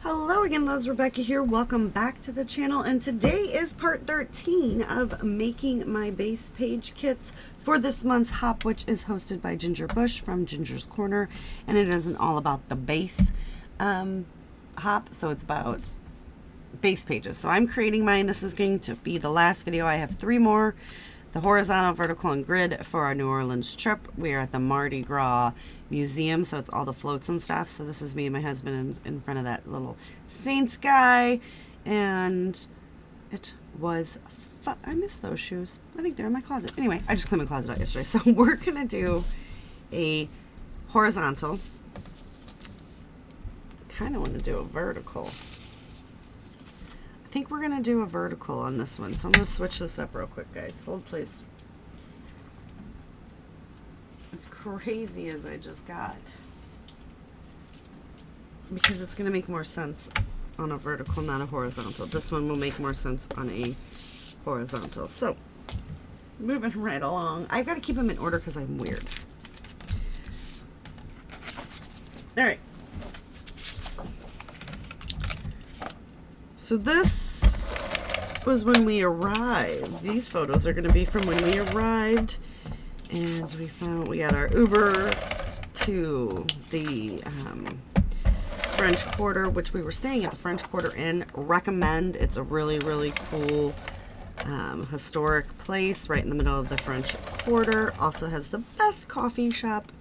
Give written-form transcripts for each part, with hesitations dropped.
Hello again, loves. Rebecca here. Welcome back to the channel, and today is part 13 of making my base page kits for this month's hop, which is hosted by Ginger Bush from Ginger's Corner, and it isn't all about the base hop, so it's about base pages. So I'm creating mine. This is going to be the last video. I have 3 more. The horizontal, vertical, and grid for our New Orleans trip. We are at the Mardi Gras Museum, so it's all the floats and stuff. So this is me and my husband in front of that little Saints guy, and it was fun. I miss those shoes. I think they're in my closet. Anyway, I just cleaned my closet out yesterday, so we're gonna do a horizontal. Kind of want to do a vertical. I think we're gonna do a vertical on this one, so I'm gonna switch this up real quick, guys. Hold please. As crazy as I just got, because it's gonna make more sense on a vertical, not a horizontal. This one will make more sense on a horizontal. So moving right along. I've got to keep them in order because I'm weird. All right. So this was when we arrived. These photos are going to be from when we arrived, and we got our Uber to the French Quarter, which we were staying at the French Quarter Inn. Recommend. It's a really, really cool historic place right in the middle of the French Quarter. Also has the best coffee shop,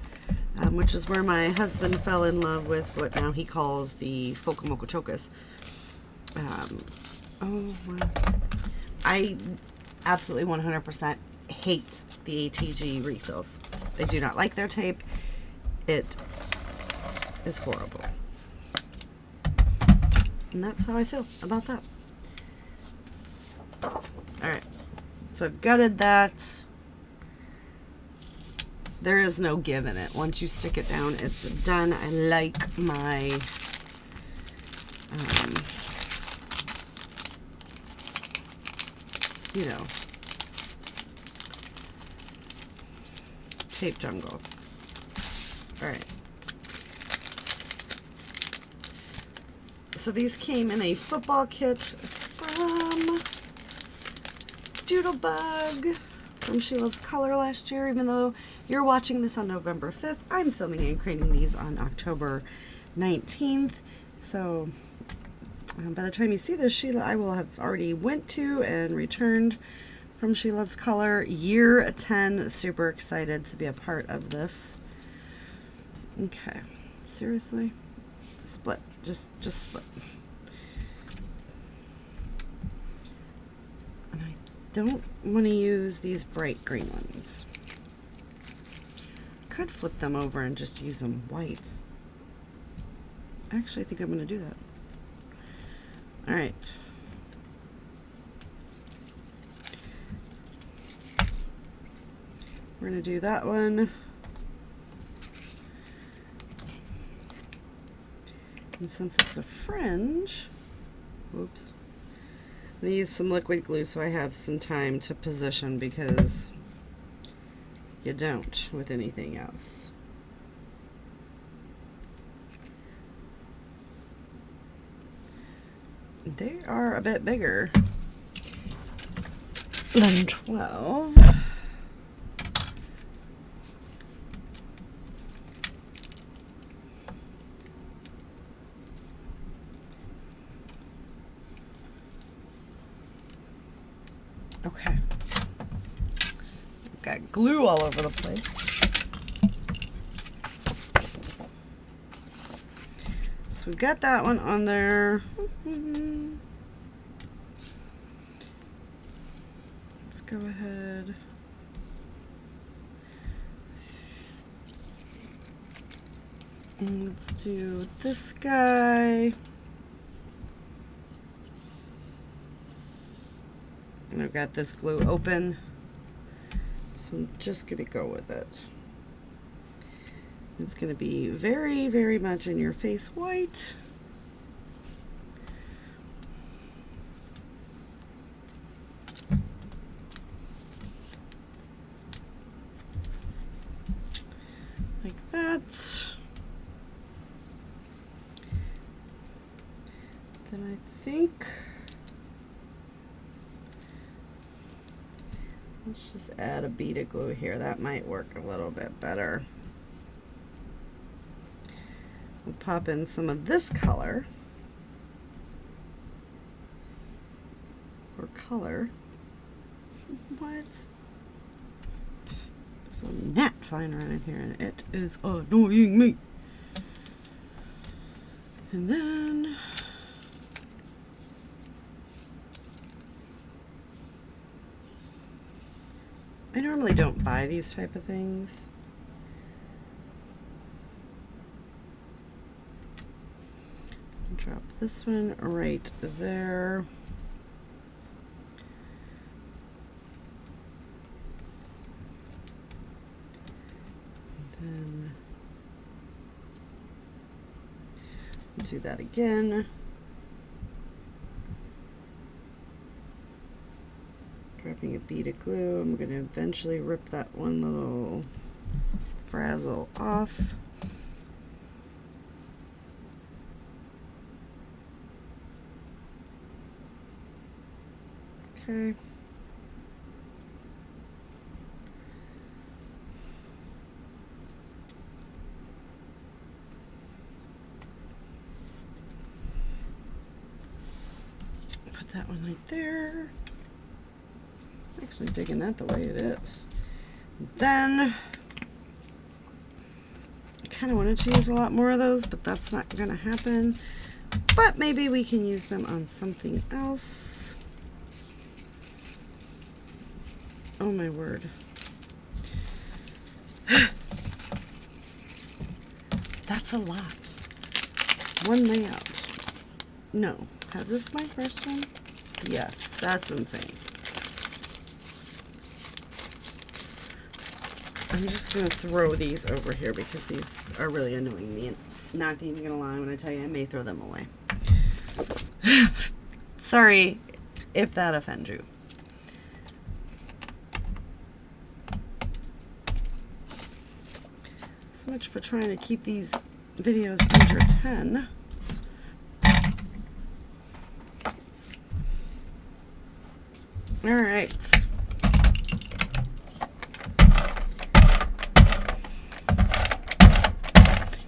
which is where my husband fell in love with what now he calls the Focomocochocas. I absolutely 100% hate the ATG refills. I do not like their tape. It is horrible. And that's how I feel about that. Alright, so I've gutted that. There is no give in it. Once you stick it down, it's done. I like my you know, tape jungle. All right. So these came in a football kit from Doodlebug from She Loves Color last year. Even though you're watching this on November 5th, I'm filming and creating these on October 19th. So by the time you see this, I will have already went to and returned from She Loves Color. Year 10. Super excited to be a part of this. Okay. Seriously? Split. Just split. And I don't want to use these bright green ones. Could flip them over and just use them white. Actually, I think I'm going to do that. All right. We're going to do that one. And since it's a fringe, oops, I'm going to use some liquid glue so I have some time to position, because you don't with anything else. They are a bit bigger than 12. Okay. Got glue all over the place. So we've got that one on there. Let's go ahead. And let's do this guy. And I've got this glue open, so I'm just going to go with it. It's going to be very, very much in your face white. Like that. Then I think let's just add a bead of glue here. That might work a little bit better. We'll pop in some of this color or color. What? There's a gnat flying around in here and it is annoying me. And then I normally don't buy these type of things. Drop this one right there. And then do that again. Dropping a bead of glue. I'm going to eventually rip that one little frazzle off. Okay. Put that one right there. I'm actually digging that the way it is. Then I kind of wanted to use a lot more of those, but that's not going to happen. But maybe we can use them on something else. Oh my word. That's a lot. One layout. No. Is this my first one? Yes, that's insane. I'm just going to throw these over here because these are really annoying me. And not even going to lie when I tell you I may throw them away. Sorry if that offends you. So much for trying to keep these videos under 10. All right.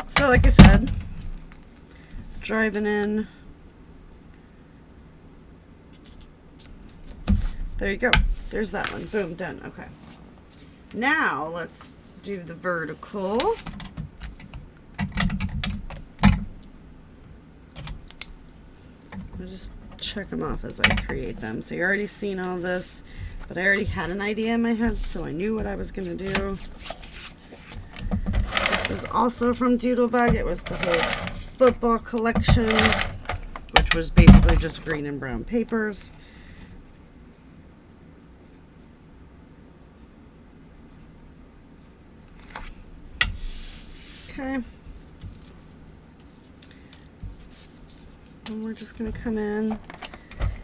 So like I said, driving in. There you go. There's that one. Boom, done. Okay. Now let's do the vertical. I'll just check them off as I create them. So you're already seen all this, but I already had an idea in my head, so I knew what I was going to do. This is also from Doodlebug. It was the whole football collection, which was basically just green and brown papers. Okay. And we're just going to come in.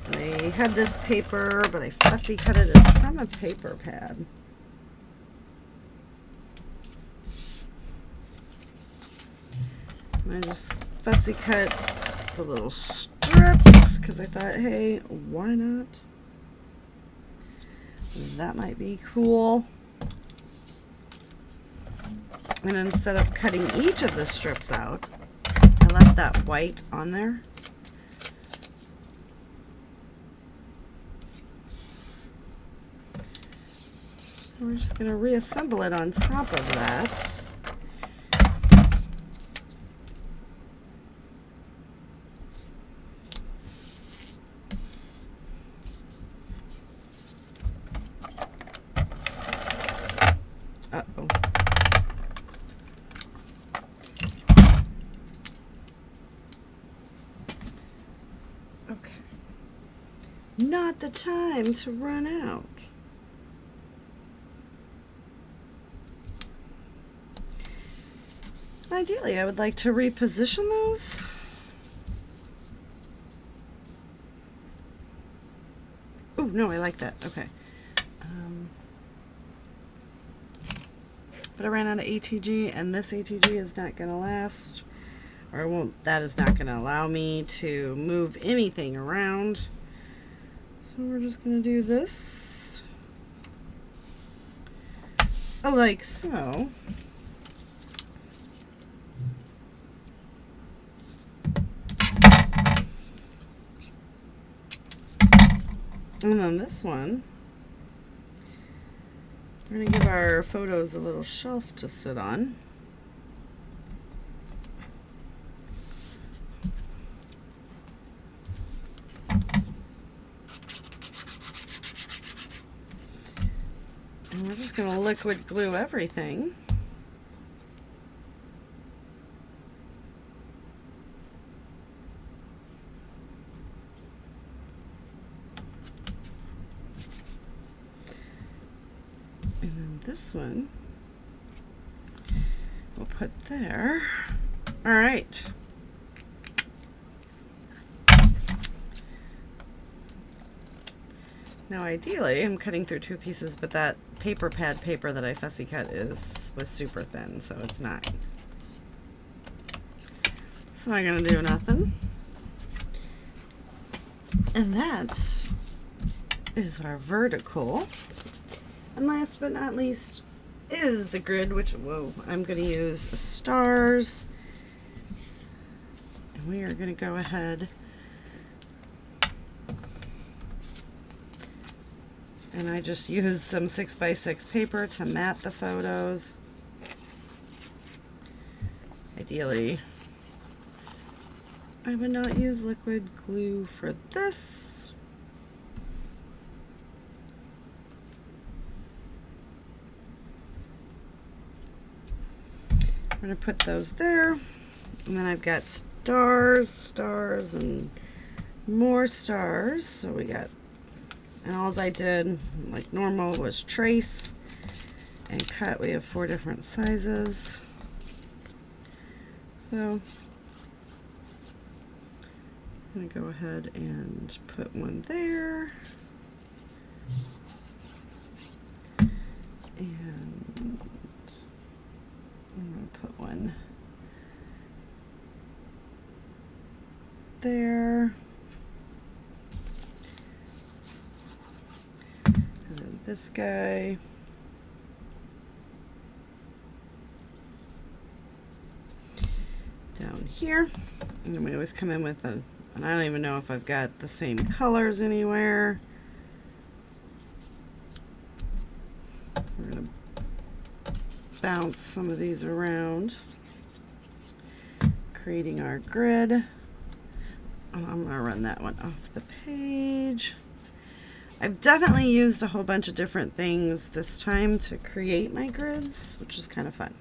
And I had this paper, but I fussy cut it. It's from a paper pad. And I just fussy cut the little strips because I thought, hey, why not? That might be cool. And instead of cutting each of the strips out, I left that white on there. And we're just going to reassemble it on top of that. Uh-oh. Okay. Not the time to run out. Ideally, I would like to reposition those. Oh, no, I like that. Okay. But I ran out of ATG, and this ATG is not going to last. or that is not going to allow me to move anything around. So we're just going to do this like so. And then this one, we're going to give our photos a little shelf to sit on. And we're just going to liquid glue everything. And then this one we'll put there. All right. Now ideally I'm cutting through 2 pieces, but that paper pad paper that I fussy cut was super thin, so it's not. So I'm gonna do nothing. And that is our vertical. And last but not least is the grid, which, whoa, I'm going to use stars. And we are going to go ahead and I just used some 6x6 paper to mat the photos. Ideally, I would not use liquid glue for this. I'm going to put those there, and then I've got stars, and more stars. So we got, and all I did, like normal, was trace and cut. We have 4 different sizes. So I'm going to go ahead and put one there. And I'm going to put one there. And then this guy. Down here. And then we always come in with and I don't even know if I've got the same colors anywhere. We're going to bounce some of these around, creating our grid. Oh, I'm going to run that one off the page. I've definitely used a whole bunch of different things this time to create my grids, which is kind of fun.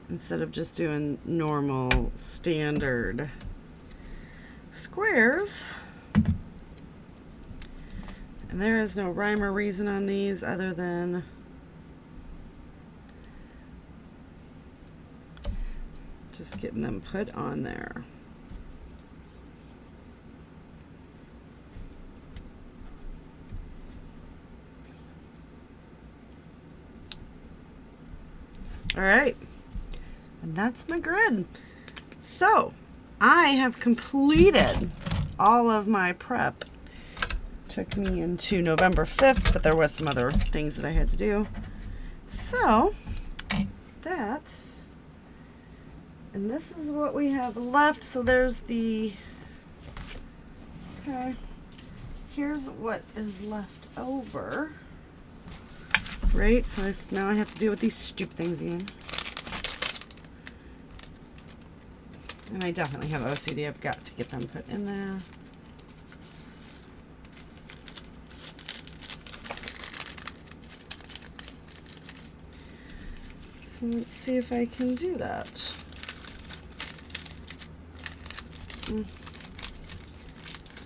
Instead of just doing normal standard squares. And there is no rhyme or reason on these other than just getting them put on there. All right. And that's my grid. So I have completed all of my prep. Took me into November 5th, but there was some other things that I had to do. So that, and this is what we have left. So there's the, okay, here's what is left over. Right, so now I have to deal with these stupid things again. And I definitely have OCD. I've got to get them put in there. So let's see if I can do that.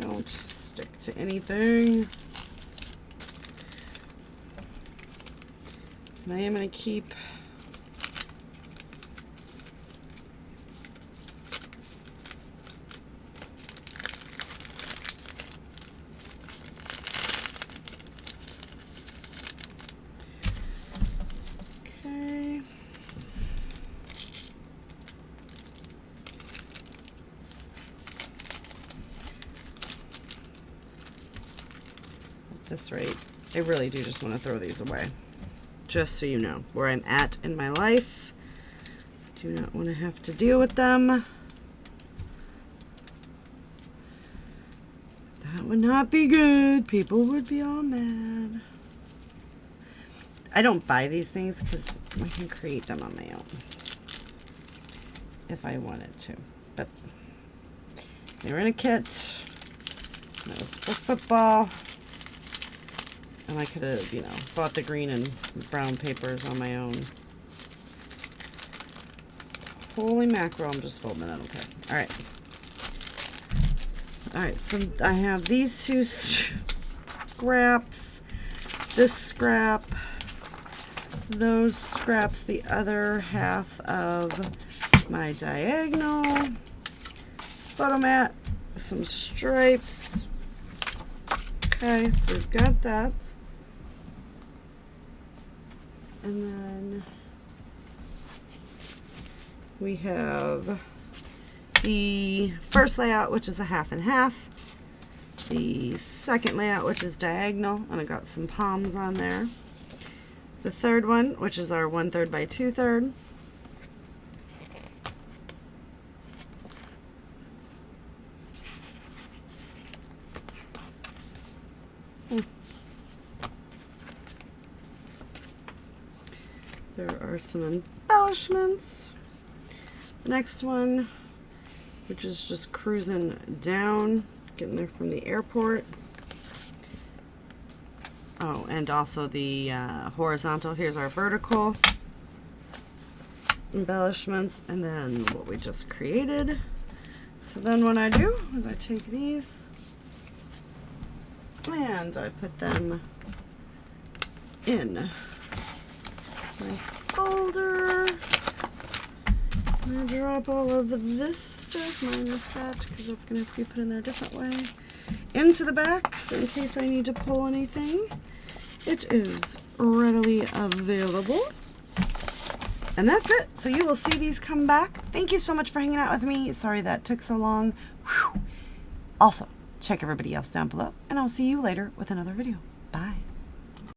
Don't stick to anything. And I am going to keep this rate, I really do just want to throw these away. Just so you know where I'm at in my life. Do not want to have to deal with them. That would not be good. People would be all mad. I don't buy these things because I can create them on my own if I wanted to. But they were in a kit. That was for football. And I could have, you know, bought the green and brown papers on my own. Holy mackerel, I'm just folding it. Okay. Alright. Alright, so I have these two scraps. This scrap. Those scraps, the other half of my diagonal photo mat. Some stripes. Okay, so we've got that. And then we have the first layout, which is a half and half. The second layout, which is diagonal, and I got some palms on there. The third one, which is our 1/3 by 2/3. There are some embellishments. The next one, which is just cruising down, getting there from the airport. Oh, and also the horizontal. Here's our vertical embellishments, and then what we just created. So then what I do is I take these and I put them in my folder. I'm going to drop all of this stuff, minus that, because that's going to have to be put in there a different way, into the back, so in case I need to pull anything, it is readily available. And that's it. So you will see these come back. Thank you so much for hanging out with me. Sorry that took so long. Whew. Also, check everybody else down below, and I'll see you later with another video. Bye.